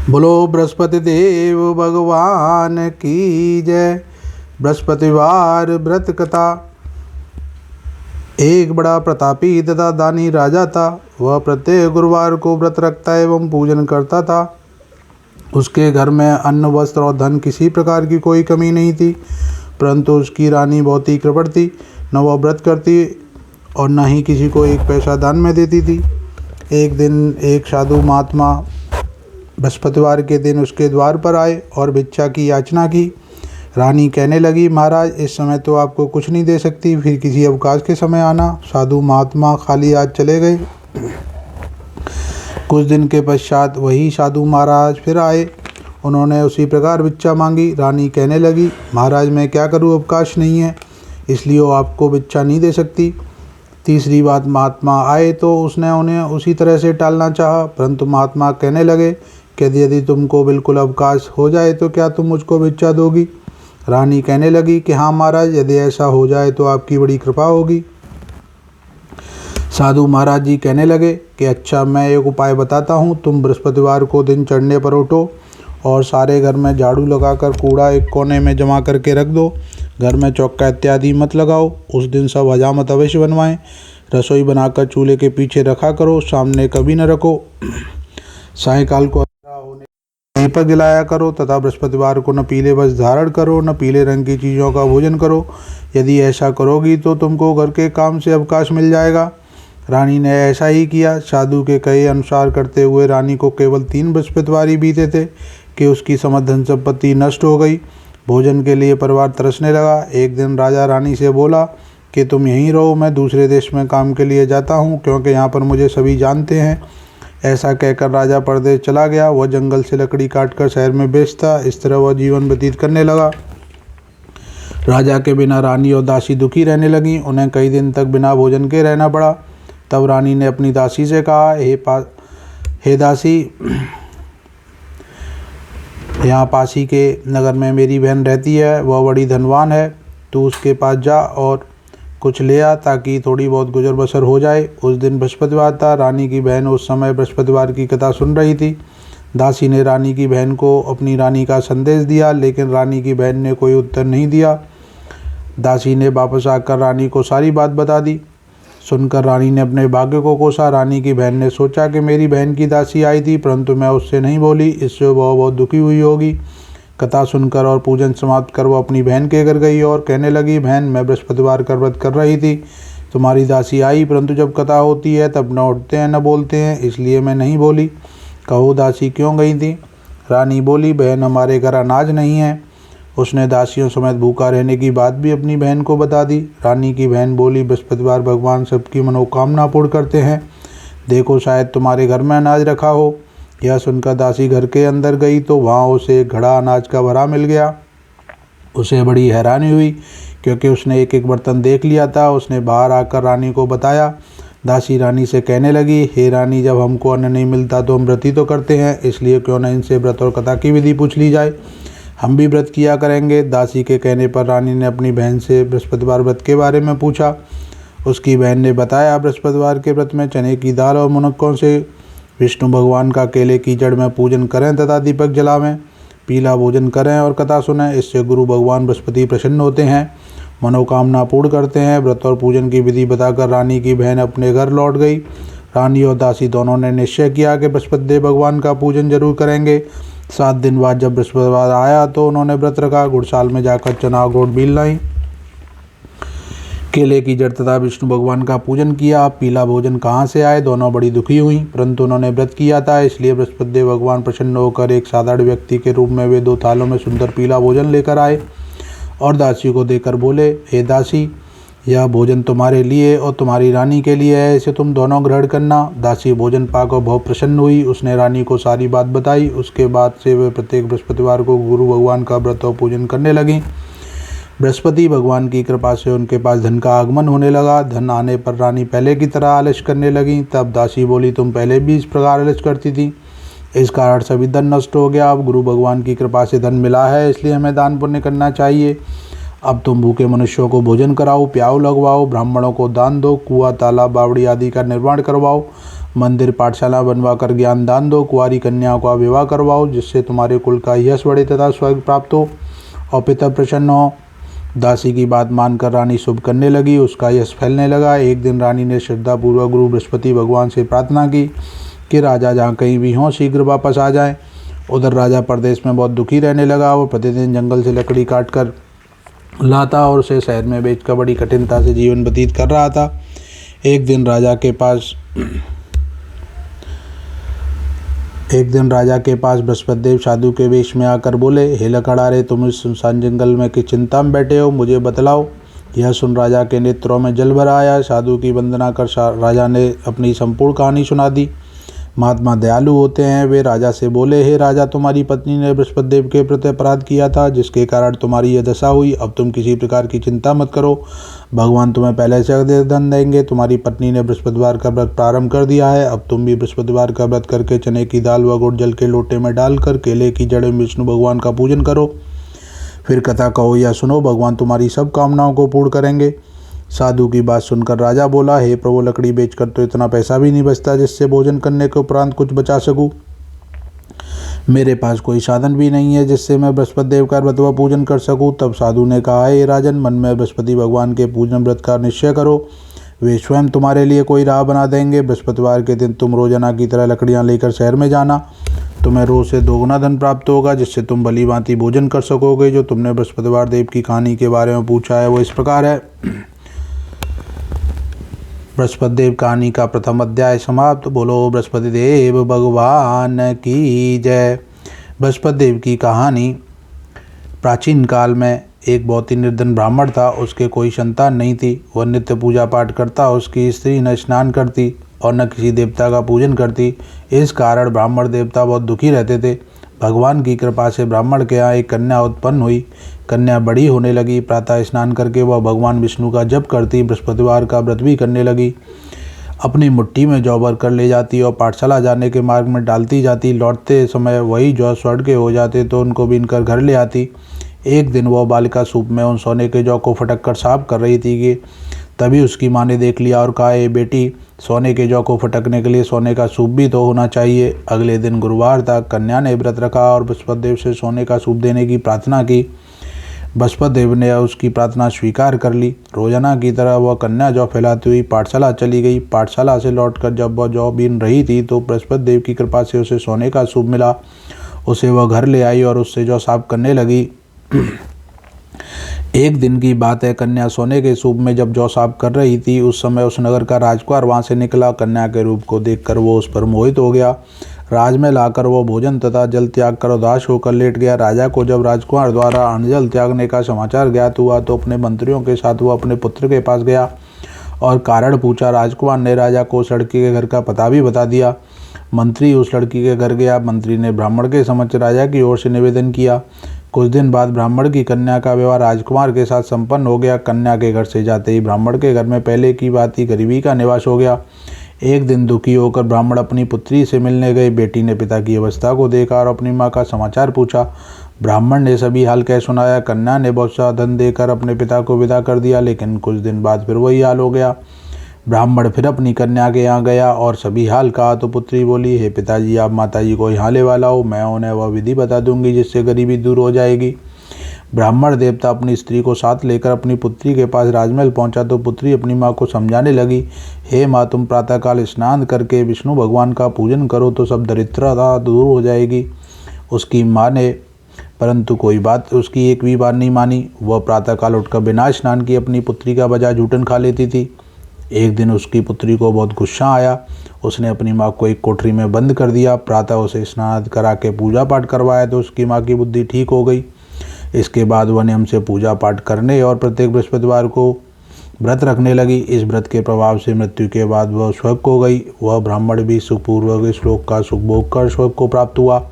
बोलो बृहस्पति देव भगवान की जय। बृहस्पतिवार व्रत कथा। एक बड़ा प्रतापी तथा दानी राजा था। वह प्रत्येक गुरुवार को व्रत रखता एवं पूजन करता था। उसके घर में अन्न, वस्त्र और धन किसी प्रकार की कोई कमी नहीं थी, परंतु उसकी रानी बहुत ही कृपण थी। न वह व्रत करती और न ही किसी को एक पैसा दान में देती थी। एक दिन एक साधु महात्मा बृहस्पतिवार के दिन उसके द्वार पर आए और भिक्षा की याचना की। रानी कहने लगी, महाराज, इस समय तो आपको कुछ नहीं दे सकती, फिर किसी अवकाश के समय आना। साधु महात्मा खाली हाथ चले गए। कुछ दिन के पश्चात वही साधु महाराज फिर आए। उन्होंने उसी प्रकार भिक्षा मांगी। रानी कहने लगी, महाराज, मैं क्या करूं, अवकाश नहीं है, इसलिए वो आपको भिक्षा नहीं दे सकती। तीसरी बात महात्मा आए तो उसने उन्हें उसी तरह से टालना चाहा, परंतु महात्मा कहने लगे कि यदि तुमको बिल्कुल अवकाश हो जाए तो क्या तुम मुझको भिक्षा दोगी। रानी कहने लगी कि हाँ महाराज, यदि ऐसा हो जाए तो आपकी बड़ी कृपा होगी। साधु महाराज जी कहने लगे कि अच्छा, मैं एक उपाय बताता हूँ। तुम बृहस्पतिवार को दिन चढ़ने पर उठो और सारे घर में झाड़ू लगाकर कूड़ा एक कोने में जमा करके रख दो। घर में चौका इत्यादि मत लगाओ। उस दिन सब हजामत अवश्य बनवाएं। रसोई बनाकर चूल्हे के पीछे रखा करो, सामने कभी न रखो। सायंकाल को वहीं पर जलाया करो तथा बृहस्पतिवार को न पीले वस्त्र धारण करो, न पीले रंग की चीज़ों का भोजन करो। यदि ऐसा करोगी तो तुमको घर के काम से अवकाश मिल जाएगा। रानी ने ऐसा ही किया। साधु के कहे अनुसार करते हुए रानी को केवल 3 बृहस्पतिवार ही बीते थे कि उसकी समस्त धन संपत्ति नष्ट हो गई। भोजन के लिए परिवार तरसने लगा। एक दिन राजा रानी से बोला कि तुम यहीं रहो, मैं दूसरे देश में काम के लिए जाता हूँ, क्योंकि यहाँ पर मुझे सभी जानते हैं। ऐसा कहकर राजा परदेश चला गया। वह जंगल से लकड़ी काटकर शहर में बेचता। इस तरह वह जीवन व्यतीत करने लगा। राजा के बिना रानी और दासी दुखी रहने लगी। उन्हें कई दिन तक बिना भोजन के रहना पड़ा। तब रानी ने अपनी दासी से कहा, हे दासी, यहाँ पासी के नगर में मेरी बहन रहती है, वह बड़ी धनवान है। तू उसके पास जा और कुछ ले आ ताकि थोड़ी बहुत गुजर बसर हो जाए। उस दिन बृहस्पतिवार था। रानी की बहन उस समय बृहस्पतिवार की कथा सुन रही थी। दासी ने रानी की बहन को अपनी रानी का संदेश दिया, लेकिन रानी की बहन ने कोई उत्तर नहीं दिया। दासी ने वापस आकर रानी को सारी बात बता दी। सुनकर रानी ने अपने भाग्य को कोसा। रानी की बहन ने सोचा कि मेरी बहन की दासी आई थी, परंतु मैं उससे नहीं बोली, इससे वह बहुत दुखी हुई होगी। कथा सुनकर और पूजन समाप्त कर वह अपनी बहन के घर गई और कहने लगी, बहन, मैं बृहस्पतिवार का व्रत कर रही थी, तुम्हारी दासी आई, परंतु जब कथा होती है तब न उठते हैं न बोलते हैं, इसलिए मैं नहीं बोली। कहो दासी क्यों गई थी। रानी बोली, बहन, हमारे घर अनाज नहीं है। उसने दासियों समेत भूखा रहने की बात भी अपनी बहन को बता दी। रानी की बहन बोली, बृहस्पतिवार भगवान सबकी मनोकामना पूर्ण करते हैं, देखो शायद तुम्हारे घर में अनाज रखा हो। यह सुनकर दासी घर के अंदर गई तो वहाँ उसे एक घड़ा अनाज का भरा मिल गया। उसे बड़ी हैरानी हुई, क्योंकि उसने एक एक बर्तन देख लिया था। उसने बाहर आकर रानी को बताया। दासी रानी से कहने लगी, हे रानी, जब हमको अन्न नहीं मिलता तो हम व्रत ही तो करते हैं, इसलिए क्यों न इनसे व्रत और कथा की विधि पूछ ली जाए, हम भी व्रत किया करेंगे। दासी के कहने पर रानी ने अपनी बहन से बृहस्पतिवार व्रत के बारे में पूछा। उसकी बहन ने बताया, बृहस्पतिवार के व्रत में चने की दाल और मुनक्कों से विष्णु भगवान का केले की जड़ में पूजन करें तथा दीपक जलावें, पीला भोजन करें और कथा सुनें। इससे गुरु भगवान बृहस्पति प्रसन्न होते हैं, मनोकामना पूर्ण करते हैं। व्रत और पूजन की विधि बताकर रानी की बहन अपने घर लौट गई। रानी और दासी दोनों ने निश्चय किया कि बृहस्पति भगवान का पूजन जरूर करेंगे। 7 दिन बाद जब बृहस्पतिवार आया तो उन्होंने व्रत रखा। गुड़साल में जाकर चना गुड़ बील लाई, केले की जड़ तथा विष्णु भगवान का पूजन किया। पीला भोजन कहाँ से आए, दोनों बड़ी दुखी हुई, परंतु उन्होंने व्रत किया था, इसलिए बृहस्पति भगवान प्रसन्न होकर एक साधारण व्यक्ति के रूप में वे 2 थालों में सुंदर पीला भोजन लेकर आए और दासी को देकर बोले, हे दासी, यह भोजन तुम्हारे लिए और तुम्हारी रानी के लिए है, इसे तुम दोनों ग्रहण करना। दासी भोजन पाकर बहुत प्रसन्न हुई। उसने रानी को सारी बात बताई। उसके बाद से वे प्रत्येक बृहस्पतिवार को गुरु भगवान का व्रत और पूजन करने लगी। बृहस्पति भगवान की कृपा से उनके पास धन का आगमन होने लगा। धन आने पर रानी पहले की तरह आलस करने लगी। तब दासी बोली, तुम पहले भी इस प्रकार आलस करती थी, इस कारण सभी धन नष्ट हो गया। अब गुरु भगवान की कृपा से धन मिला है, इसलिए हमें दान पुण्य करना चाहिए। अब तुम भूखे मनुष्यों को भोजन कराओ, प्याऊ लगवाओ, ब्राह्मणों को दान दो, कुआं, तालाब, बावड़ी आदि का निर्माण करवाओ, मंदिर पाठशाला बनवा कर ज्ञान दान दो। कुंवारी कन्या का विवाह करवाओ, जिससे तुम्हारे कुल का यश बढ़े तथा स्वर्ग प्राप्त हो और पिता प्रसन्न हो। दासी की बात मानकर रानी शुभ करने लगी, उसका यश फैलने लगा। एक दिन रानी ने श्रद्धापूर्वक गुरु बृहस्पति भगवान से प्रार्थना की कि राजा जहाँ कहीं भी हों शीघ्र वापस आ जाएं। उधर राजा प्रदेश में बहुत दुखी रहने लगा। वो प्रतिदिन जंगल से लकड़ी काट कर लाता और उसे शहर में बेचकर बड़ी कठिनता से जीवन व्यतीत कर रहा था। एक दिन राजा के पास बृहस्पति देव साधु के वेश में आकर बोले, हे लकड़हारे, तुम इस सुनसान जंगल में किस चिंता में बैठे हो, मुझे बतलाओ। यह सुन राजा के नेत्रों में जल भर आया। साधु की वंदना कर राजा ने अपनी संपूर्ण कहानी सुना दी। महात्मा दयालु होते हैं। वे राजा से बोले, हे राजा, तुम्हारी पत्नी ने बृहस्पति देव के प्रति अपराध किया था, जिसके कारण तुम्हारी यह दशा हुई। अब तुम किसी प्रकार की चिंता मत करो, भगवान तुम्हें पहले से अधिक धन देंगे। तुम्हारी पत्नी ने बृहस्पतिवार का व्रत प्रारंभ कर दिया है। अब तुम भी बृहस्पतिवार का व्रत करके चने की दाल व गुड़ जल के लोटे में डालकर केले की जड़ में विष्णु भगवान का पूजन करो। फिर कथा कहो या सुनो, भगवान तुम्हारी सब कामनाओं को पूर्ण करेंगे। साधु की बात सुनकर राजा बोला, हे प्रभु, लकड़ी बेचकर तो इतना पैसा भी नहीं बचता जिससे भोजन करने के उपरांत कुछ बचा सकूं। मेरे पास कोई साधन भी नहीं है जिससे मैं बृहस्पति देव का व्रत व पूजन कर सकूं। तब साधु ने कहा, हे राजन, मन में बृहस्पति भगवान के पूजन व्रत का निश्चय करो, वे स्वयं तुम्हारे लिए कोई राह बना देंगे। बृहस्पतिवार के दिन तुम रोजाना की तरह लकड़ियाँ लेकर शहर में जाना। तुम्हें रोज से दोगुना धन प्राप्त होगा, जिससे तुम भली भांति भोजन कर सकोगे। जो तुमने बृहस्पतिवार देव की कहानी के बारे में पूछा है वो इस प्रकार है। बृहस्पति देव कहानी का प्रथम अध्याय समाप्त। बोलो बृहस्पति देव भगवान की जय। बृहस्पति देव की कहानी। प्राचीन काल में एक बहुत ही निर्धन ब्राह्मण था। उसके कोई संतान नहीं थी। वह नित्य पूजा पाठ करता। उसकी स्त्री न स्नान करती और न किसी देवता का पूजन करती। इस कारण ब्राह्मण देवता बहुत दुखी रहते थे। भगवान की कृपा से ब्राह्मण के यहाँ एक कन्या उत्पन्न हुई। कन्या बड़ी होने लगी। प्रातः स्नान करके वह भगवान विष्णु का जप करती, बृहस्पतिवार का व्रत भी करने लगी। अपनी मुट्ठी में जौ भर कर ले जाती और पाठशाला जाने के मार्ग में डालती जाती। लौटते समय वही जौ स्वर्ण के हो जाते तो उनको बीनकर घर ले आती। एक दिन वह बालिका सूप में उन सोने के जौ को फटक कर साफ कर रही थी कि तभी उसकी माँ ने देख लिया और कहा, ए बेटी, सोने के जौ को फटकने के लिए सोने का सूप भी तो होना चाहिए। अगले दिन गुरुवार था। कन्या ने व्रत रखा और बृहस्पति देव से सोने का सूप देने की प्रार्थना की। बृहस्पति देव ने उसकी प्रार्थना स्वीकार कर ली। रोजाना की तरह वह कन्या जौ फैलाती हुई पाठशाला चली गई। पाठशाला से लौटकर जब वह जौ बीन रही थी तो बृहस्पति देव की कृपा से उसे सोने का सूप मिला। उसे वह घर ले आई और उससे जौ साफ करने लगी। एक दिन की बात है, कन्या सोने के सूप में जब जौ साफ कर रही थी उस समय उस नगर का राजकुमार वहां से निकला। कन्या के रूप को देखकर वो उस पर मोहित हो गया। राजमहल आकर वो भोजन तथा जल त्याग कर उदास होकर लेट गया। राजा को जब राजकुमार द्वारा अन्न जल त्यागने का समाचार ज्ञात हुआ तो अपने मंत्रियों के साथ वो अपने पुत्र के पास गया और कारण पूछा। राजकुमार ने राजा को उस लड़की के घर का पता भी बता दिया। मंत्री उस लड़की के घर गया। मंत्री ने ब्राह्मण के समक्ष राजा की ओर से निवेदन किया। कुछ दिन बाद ब्राह्मण की कन्या का विवाह राजकुमार के साथ संपन्न हो गया। कन्या के घर से जाते ही ब्राह्मण के घर में पहले की बात ही गरीबी का निवास हो गया। एक दिन दुखी होकर ब्राह्मण अपनी पुत्री से मिलने गए। बेटी ने पिता की अवस्था को देखा और अपनी माँ का समाचार पूछा। ब्राह्मण ने सभी हाल कह सुनाया। कन्या ने बहुत सा धन देकर अपने पिता को विदा कर दिया, लेकिन कुछ दिन बाद फिर वही हाल हो गया। ब्राह्मण फिर अपनी कन्या के यहाँ गया और सभी हाल कहा तो पुत्री बोली, हे पिताजी, आप माताजी को यहाँ ले वाला हो, मैं उन्हें वह विधि बता दूंगी जिससे गरीबी दूर हो जाएगी। ब्राह्मण देवता अपनी स्त्री को साथ लेकर अपनी पुत्री के पास राजमहल पहुंचा तो पुत्री अपनी माँ को समझाने लगी, हे माँ, तुम प्रातःकाल स्नान करके विष्णु भगवान का पूजन करो तो सब दरिद्रता दूर हो जाएगी। उसकी माँ ने परंतु कोई बात उसकी एक भी बार नहीं मानी। वह प्रातःकाल उठकर बिना स्नान किए अपनी पुत्री का बजाय जूठन खा लेती थी। एक दिन उसकी पुत्री को बहुत गुस्सा आया। उसने अपनी माँ को एक कोठरी में बंद कर दिया। प्रातः उसे स्नान करा के पूजा पाठ करवाया तो उसकी माँ की बुद्धि ठीक हो गई। इसके बाद वह नियम से पूजा पाठ करने और प्रत्येक बृहस्पतिवार को व्रत रखने लगी। इस व्रत के प्रभाव से मृत्यु के बाद वह स्वर्ग को गई। वह ब्राह्मण भी सुखपूर्वक इस श्लोक का सुख भोग कर स्वर्ग को प्राप्त हुआ।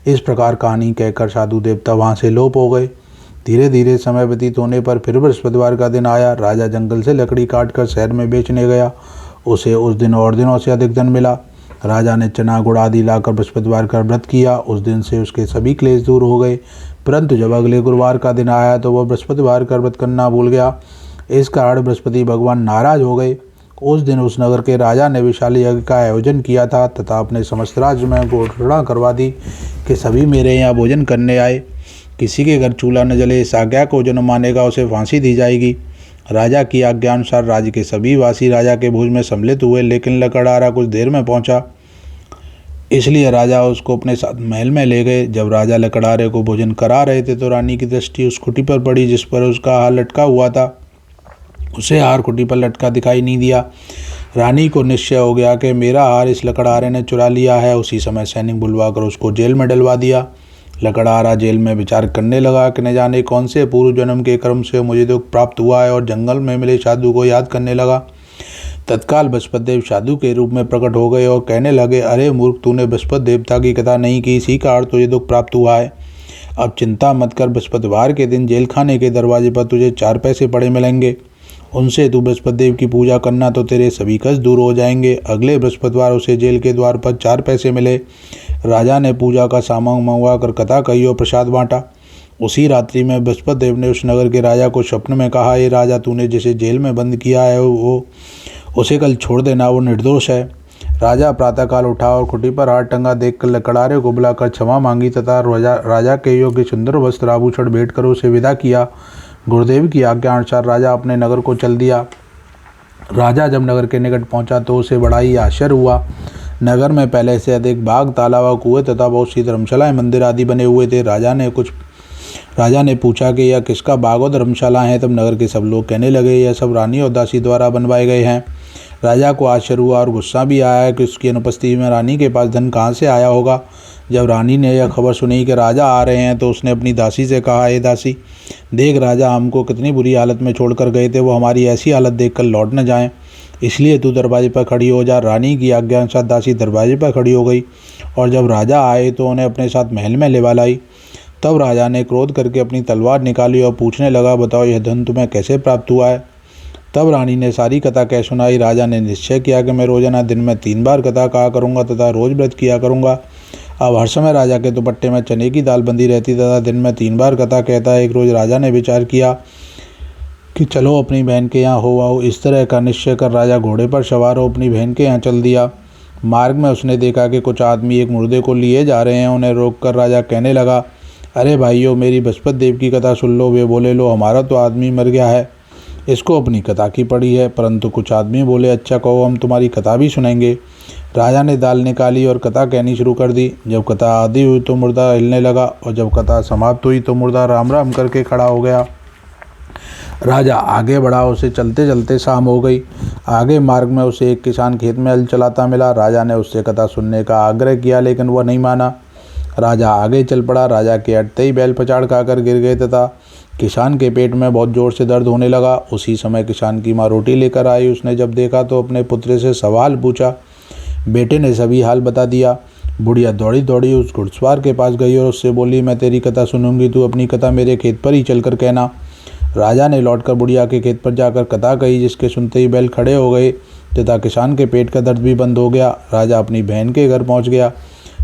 इस प्रकार कहानी कहकर साधु देवता वहाँ से लोप हो गए। धीरे धीरे समय व्यतीत होने पर फिर बृहस्पतिवार का दिन आया। राजा जंगल से लकड़ी काटकर शहर में बेचने गया। उसे उस दिन और दिनों से अधिक धन मिला। राजा ने चना गुड़ आदि लाकर बृहस्पतिवार का व्रत किया। उस दिन से उसके सभी क्लेश दूर हो गए। परंतु जब अगले गुरुवार का दिन आया तो वह बृहस्पतिवार का व्रत करना भूल गया। इस कारण बृहस्पति भगवान नाराज हो गए। उस दिन उस नगर के राजा ने विशाल यज्ञ का आयोजन किया था तथा अपने समस्त राज्य में घोषणा करवा दी कि सभी मेरे यहाँ भोजन करने आए। किसी के घर चूल्हा न जले, इस आज्ञा को जो न मानेगा उसे फांसी दी जाएगी। राजा की आज्ञा अनुसार राज्य के सभी वासी राजा के भोज में सम्मिलित हुए, लेकिन लकड़हारा कुछ देर में पहुंचा, इसलिए राजा उसको अपने साथ महल में ले गए। जब राजा लकड़हारे को भोजन करा रहे थे तो रानी की दृष्टि उस खुटी पर पड़ी जिस पर उसका हार लटका हुआ था। उसे हार खुटी पर लटका दिखाई नहीं दिया। रानी को निश्चय हो गया कि मेरा हार इस लकड़हारे ने चुरा लिया है। उसी समय सैनिक बुलवाकर उसको जेल में डलवा दिया। लकड़हारा जेल में विचार करने लगा कि न जाने कौन से पूर्व जन्म के कर्म से मुझे दुख प्राप्त हुआ है, और जंगल में मिले साधु को याद करने लगा। तत्काल बृहस्पति देव साधु के रूप में प्रकट हो गए और कहने लगे, अरे मूर्ख, तूने बृहस्पति देवता की कथा नहीं की, इसी कारण तुझे दुख प्राप्त हुआ है। अब चिंता मत कर, बृहस्पतिवार के दिन जेल खाने के दरवाजे पर तुझे 4 पैसे पड़े मिलेंगे। उनसे तू बृहस्पति देव की पूजा करना तो तेरे सभी कष्ट दूर हो जाएंगे। अगले बृहस्पतिवार उसे जेल के द्वार पर 4 पैसे मिले। राजा ने पूजा का सामान मंगवा कर कथा कही और प्रसाद बांटा। उसी रात्रि में बृहस्पति देव ने उस नगर के राजा को स्वप्न में कहा, ये राजा, तूने जिसे जेल में बंद किया है वो उसे कल छोड़ देना, वो निर्दोष है। राजा प्रातःकाल उठा और खुटी पर हार टंगा देखकर लकड़हारे को बुलाकर क्षमा मांगी तथा राजा के योग्य सुंदर वस्त्र आभूषण भेंट कर उसे विदा किया। गुरुदेव की आज्ञा अनुसार राजा अपने नगर को चल दिया। राजा जब नगर के निकट पहुंचा तो उसे बड़ा ही आश्चर्य हुआ। नगर में पहले से अधिक बाग, तालाब, कुएं तथा बहुत सी धर्मशालाएं, मंदिर आदि बने हुए थे। राजा ने पूछा कि यह किसका बाग और धर्मशाला है। तब नगर के सब लोग कहने लगे, यह सब रानी और दासी द्वारा बनवाए गए हैं। राजा को आश्चर्य हुआ और गुस्सा भी आया कि उसकी अनुपस्थिति में रानी के पास धन कहाँ से आया होगा। जब रानी ने यह खबर सुनी कि राजा आ रहे हैं तो उसने अपनी दासी से कहा, हे दासी, देख, राजा हमको कितनी बुरी हालत में छोड़कर गए थे, वो हमारी ऐसी हालत देखकर लौट न जाएं, इसलिए तू दरवाजे पर खड़ी हो जा। रानी की आज्ञा अनुसार दासी दरवाजे पर खड़ी हो गई और जब राजा आए तो उन्हें अपने साथ महल में लेवा लाई। तब राजा ने क्रोध करके अपनी तलवार निकाली और पूछने लगा, बताओ यह धन तुम्हें कैसे प्राप्त हुआ है। तब रानी ने सारी कथा कह सुनाई। राजा ने निश्चय किया कि मैं रोजाना दिन में 3 बार कथा कहा करूँगा तथा रोज व्रत किया करूँगा। अब हर समय राजा के दुपट्टे में चने की दाल बंधी रहती तथा दिन में 3 बार कथा कहता। एक रोज राजा ने विचार किया कि चलो अपनी बहन के यहाँ हो आओ। इस तरह का निश्चय कर राजा घोड़े पर सवार हो अपनी बहन के यहाँ चल दिया। मार्ग में उसने देखा कि कुछ आदमी एक मुर्दे को लिए जा रहे हैं। उन्हें रोककर राजा कहने लगा, अरे भाइयों, मेरी बृहस्पति देव की कथा सुन लो। वे बोले, लो, हमारा तो आदमी मर गया है, इसको अपनी कथा की पड़ी है। परंतु कुछ आदमी बोले, अच्छा कहो, हम तुम्हारी कथा भी सुनेंगे। राजा ने दाल निकाली और कथा कहनी शुरू कर दी। जब कथा आधी हुई तो मुर्दा हिलने लगा और जब कथा समाप्त हुई तो मुर्दा राम राम करके खड़ा हो गया। राजा आगे बढ़ा, उसे चलते चलते शाम हो गई। आगे मार्ग में उसे एक किसान खेत में हल चलाता मिला। राजा ने उससे कथा सुनने का आग्रह किया लेकिन वह नहीं माना। राजा आगे चल पड़ा। राजा के अटते ही बैल पछाड़ खाकर गिर गए तथा किसान के पेट में बहुत जोर से दर्द होने लगा। उसी समय किसान की माँ रोटी लेकर आई। उसने जब देखा तो अपने पुत्र से सवाल पूछा। बेटे ने सभी हाल बता दिया। बुढ़िया दौड़ी दौड़ी उस घुड़सवार के पास गई और उससे बोली, मैं तेरी कथा सुनूंगी, तू अपनी कथा मेरे खेत पर ही चलकर कहना। राजा ने लौटकर बुढ़िया के खेत पर जाकर कथा कही, जिसके सुनते ही बैल खड़े हो गए तथा किसान के पेट का दर्द भी बंद हो गया। राजा अपनी बहन के घर पहुंच गया।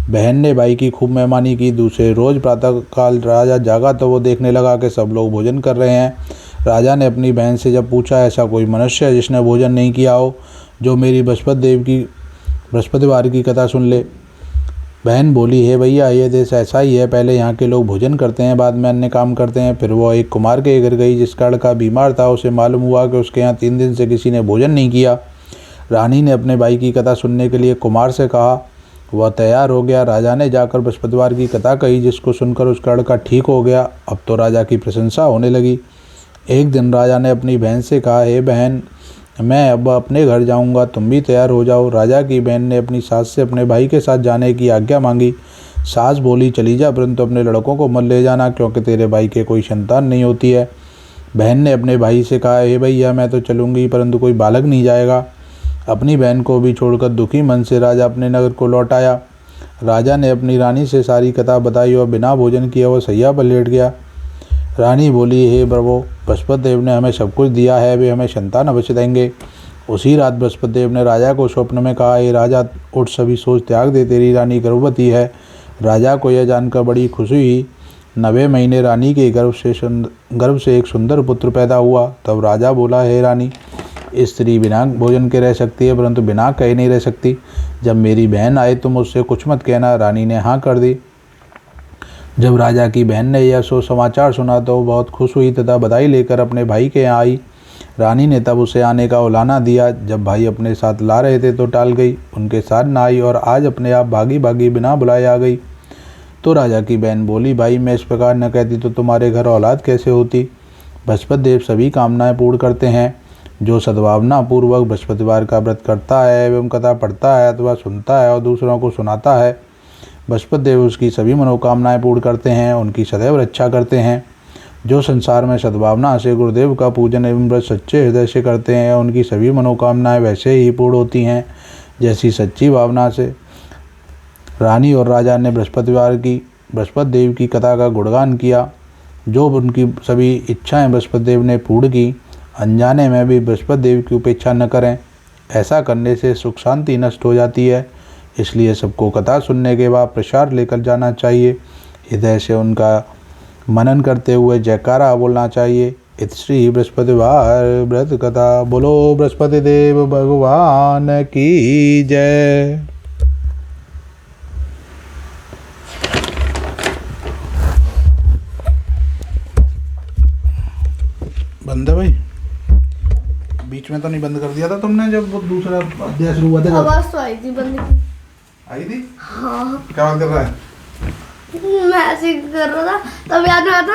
बहन ने भाई की खूब मेहमानी की। दूसरे रोज प्रातःकाल राजा जागा तो वो देखने लगा कि सब लोग भोजन कर रहे हैं। राजा ने अपनी बहन से जब पूछा, ऐसा कोई मनुष्य है जिसने भोजन नहीं किया हो, जो मेरी बृहस्पतिवार की कथा सुन ले। बहन बोली, हे भैया, ये देश ऐसा ही है, पहले यहाँ के लोग भोजन करते हैं, बाद में अन्य काम करते हैं। फिर वो एक कुमार के घर गई जिसका लड़का बीमार था। उसे मालूम हुआ कि उसके यहाँ 3 दिन से किसी ने भोजन नहीं किया। रानी ने अपने भाई की कथा सुनने के लिए कुमार से कहा। वह तैयार हो गया। राजा ने जाकर बृहस्पतिवार की कथा कही, जिसको सुनकर उसका लड़का ठीक हो गया। अब तो राजा की प्रशंसा होने लगी। एक दिन राजा ने अपनी बहन से कहा, हे बहन, मैं अब अपने घर जाऊंगा, तुम भी तैयार हो जाओ। राजा की बहन ने अपनी सास से अपने भाई के साथ जाने की आज्ञा मांगी। सास बोली, चली जा, परंतु अपने लड़कों को मत ले जाना, क्योंकि तेरे भाई के कोई संतान नहीं होती है। बहन ने अपने भाई से कहा, हे भैया, मैं तो चलूँगी, परंतु कोई बालक नहीं जाएगा। अपनी बहन को भी छोड़कर दुखी मन से राजा अपने नगर को लौट आया। राजा ने अपनी रानी से सारी कथा बताई और बिना भोजन किए वह सैया पर लेट गया। रानी बोली, हे प्रभु, बृहस्पति देव ने हमें सब कुछ दिया है, वे हमें संतान अवश्य देंगे। उसी रात बृहस्पति देव ने राजा को स्वप्न में कहा, हे राजा, उठ, सभी सोच त्याग दे, तेरी रानी गर्भवती है। राजा को यह जानकर बड़ी खुशी हुई। 9वें महीने रानी के गर्भ से एक सुंदर पुत्र पैदा हुआ। तब राजा बोला, हे रानी, स्त्री बिना भोजन के रह सकती है परंतु बिना कहे नहीं रह सकती। जब मेरी बहन आए तो मुझसे कुछ मत कहना। रानी ने हाँ कर दी। जब राजा की बहन ने यह समाचार सुना तो बहुत खुश हुई तथा बधाई लेकर अपने भाई के यहाँ आई। रानी ने तब उसे आने का उलाना दिया। जब भाई अपने साथ ला रहे थे तो टाल गई, उनके साथ न आई और आज अपने आप भागी भागी बिना बुलाए आ गई। तो राजा की बहन बोली, भाई मैं इस प्रकार न कहती तो तुम्हारे घर औलाद कैसे होती। बृहस्पति देव सभी कामनाएं पूर्ण करते हैं। जो सद्भावना पूर्वक बृहस्पतिवार का व्रत करता है एवं कथा पढ़ता है अथवा सुनता है और दूसरों को सुनाता है, बृहस्पति देव उसकी सभी मनोकामनाएं पूर्ण करते हैं, उनकी सदैव रक्षा करते हैं। जो संसार में सद्भावना से गुरुदेव का पूजन एवं व्रत सच्चे हृदय से करते हैं, उनकी सभी मनोकामनाएं वैसे ही पूर्ण होती हैं जैसी सच्ची भावना से। रानी और राजा ने बृहस्पति देव की कथा का गुणगान किया। जो उनकी सभी इच्छाएं बृहस्पति देव ने पूर्ण की, अनजाने में भी बृहस्पति देव की उपेक्षा न करें। ऐसा करने से सुख शांति नष्ट हो जाती है। इसलिए सबको कथा सुनने के बाद प्रसाद लेकर जाना चाहिए। हृदय से उनका मनन करते हुए जयकारा बोलना चाहिए। इत श्री बृहस्पतिवार व्रत कथा। बोलो बृहस्पति देव भगवान की जय। बंद है भाई, बीच में तो नहीं बंद कर दिया था तुमने जब वो दूसरा अध्याय शुरू हुआ था? आवाज तो आई थी बंद की। आई थी? हाँ। क्या बात कर रहा है? मैं ऐसे कर रहा था तब याद में आता